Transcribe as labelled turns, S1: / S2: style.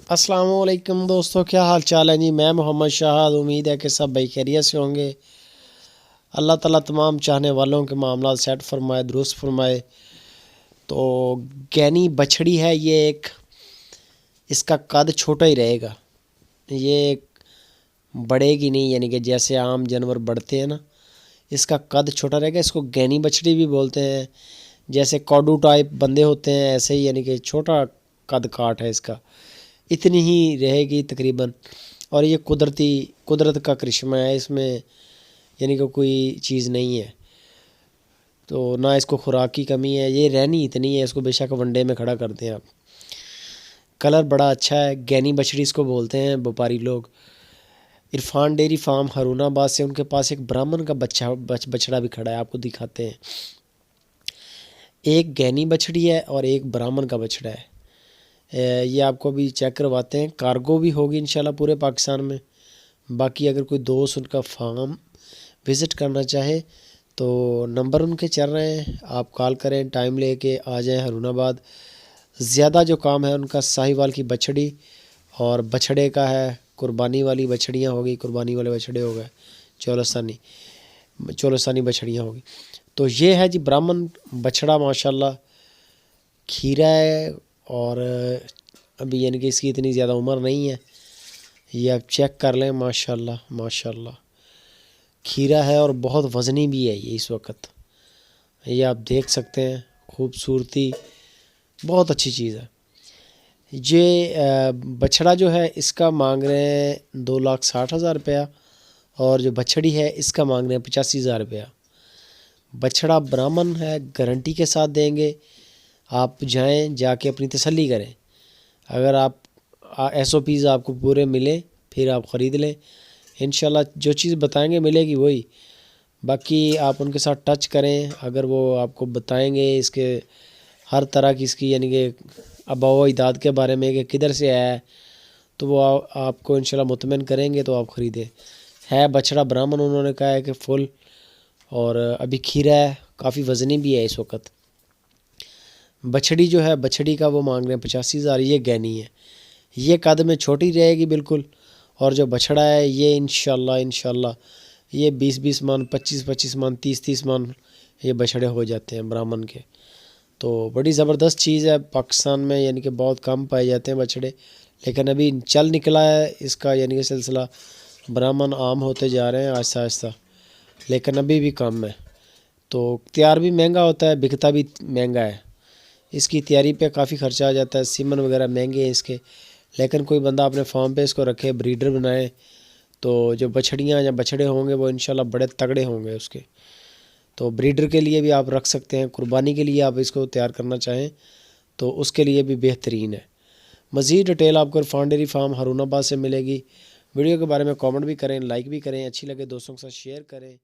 S1: अस्सलाम वालेकुम दोस्तों, क्या हाल चाल है जी। मैं मोहम्मद शाहाद। उम्मीद है कि सब भाई खैरियत से होंगे। अल्लाह ताला तमाम चाहने वालों के मामला सेट फरमाए, दुरुस्त फरमाए। तो गैनी बछड़ी है ये एक, इसका कद छोटा ही रहेगा, ये बढ़ेगी नहीं, यानी कि जैसे आम जानवर बढ़ते हैं ना, इसका कद छोटा रहेगा। इसको गैनी बछड़ी भी बोलते हैं। जैसे कौडू टाइप बंदे होते हैं ऐसे ही, यानी कि छोटा कद काट है इसका, इतनी ही रहेगी तकरीबन। और ये कुदरत का करिश्मा है इसमें, यानी कि कोई चीज़ नहीं है। तो ना इसको खुराक की कमी है, ये रहनी इतनी है, इसको बेशक वनडे में खड़ा कर दें आप। कलर बड़ा अच्छा है, गैनी बछड़ी इसको बोलते हैं व्यापारी लोग। इरफान डेयरी फार्म हरूनाबाद से उनके पास एक ब्राह्मण का बछड़ा भी खड़ा है, आपको दिखाते हैं। एक गैनी बछड़ी है और एक ब्राह्मण का बछड़ा है। ये आपको भी चेक करवाते हैं। कार्गो भी होगी इंशाल्लाह पूरे पाकिस्तान में। बाकी अगर कोई दोस्त उनका फार्म विज़िट करना चाहे तो नंबर उनके चल रहे हैं, आप कॉल करें, टाइम लेके आ जाएं हरूनाबाद। ज़्यादा जो काम है उनका साहिवाल की बछड़ी और बछड़े का है। कुर्बानी वाली बछड़ियाँ होगी, कुर्बानी वाले बछड़े हो गए, चौलसानी बछड़ियाँ होगी। तो ये है जी ब्राह्मण बछड़ा, माशाल्लाह खीरा है। और अभी यानी कि इसकी इतनी ज़्यादा उम्र नहीं है, ये आप चेक कर लें। माशाल्लाह माशाल्लाह खीरा है और बहुत वज़नी भी है ये इस वक्त, ये आप देख सकते हैं। खूबसूरती बहुत अच्छी चीज़ है। ये बछड़ा जो है इसका मांग रहे हैं 2,60,000 रुपया, और जो बछड़ी है इसका मांग रहे हैं 85,000 रुपया। बछड़ा ब्राह्मण है, गारंटी के साथ देंगे। आप जाएं, जाके अपनी तसल्ली करें। अगर आप SOPs आपको पूरे मिले फिर आप ख़रीद लें। इंशाल्लाह जो चीज़ बताएंगे मिलेगी वही। बाकी आप उनके साथ टच करें, अगर वो आपको बताएंगे इसके हर तरह की, इसकी यानी कि आबा अजदाद के बारे में कि किधर से आया है, तो वो आपको इंशाल्लाह मुतमिन करेंगे तो आप ख़रीदें। है बछड़ा ब्राह्मण, उन्होंने कहा है कि फुल, और अभी खीरा है, काफ़ी वज़नी भी है इस वक्त। बछड़ी जो है, बछड़ी का वो मांग रहे हैं 85,000। ये गैनी है, ये कद में छोटी रहेगी बिल्कुल। और जो बछड़ा है ये इंशाल्लाह ये 20-20 मन, 25-25 मन, 30-30 मन ये बछड़े हो जाते हैं ब्राह्मण के। तो बड़ी ज़बरदस्त चीज़ है पाकिस्तान में, यानी कि बहुत कम पाए जाते हैं बछड़े, लेकिन अभी चल निकला है इसका यानी कि सिलसिला। ब्राह्मण आम होते जा रहे हैं आहिस्ता आहिस्ता, लेकिन अभी भी कम है। तो तैयार भी महंगा होता है, बिकता भी महंगा है। इसकी तैयारी पे काफ़ी ख़र्चा आ जाता है, सीमन वगैरह महंगे हैं इसके। लेकिन कोई बंदा अपने फार्म पे इसको रखे, ब्रीडर बनाए, तो जो बछड़ियाँ या बछड़े होंगे वो इंशाल्लाह बड़े तगड़े होंगे उसके। तो ब्रीडर के लिए भी आप रख सकते हैं, कुर्बानी के लिए आप इसको तैयार करना चाहें तो उसके लिए भी बेहतरीन है। मज़ीद डिटेल आपको इरफान डेयरी फार्म हरूनाबाद से मिलेगी। वीडियो के बारे में कमेंट भी करें, लाइक भी करें, अच्छी लगे दोस्तों के साथ शेयर करें।